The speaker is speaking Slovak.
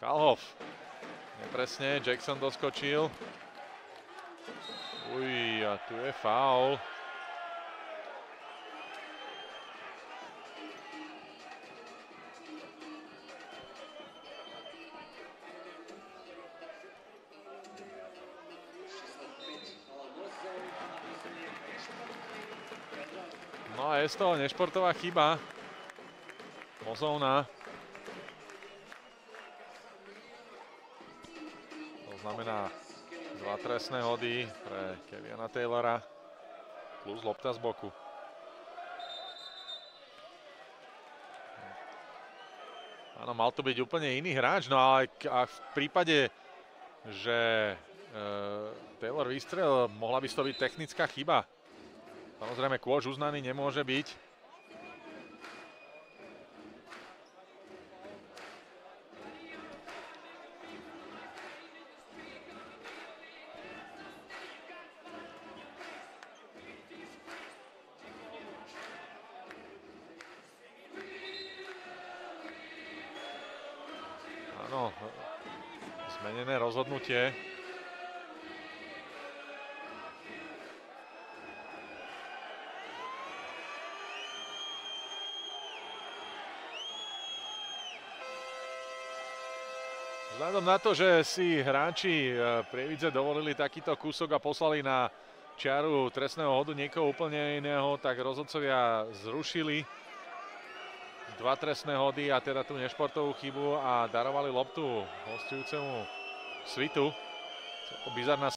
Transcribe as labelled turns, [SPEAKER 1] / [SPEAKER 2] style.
[SPEAKER 1] Kalhoff. Nepresne, Jackson doskočil. A tu je faul. No a je z toho nešportová chyba. Mozovna. To znamená 2 trestné hody pre Keviana Taylora plus lopta z boku. Áno, mal to byť úplne iný hráč, no ale v prípade, že Taylor vystrel, mohla by to byť technická chyba. Samozrejme, kôž uznaný nemôže byť. Áno, zmenené rozhodnutie. Vzhľadom na to, že si hráči Prievidze dovolili takýto kúsok a poslali na čiaru trestného hodu niekoho úplne iného, tak rozhodcovia zrušili 2 trestné hody a teda tú nešportovú chybu a darovali loptu hostujúcemu Svitu. Bizarná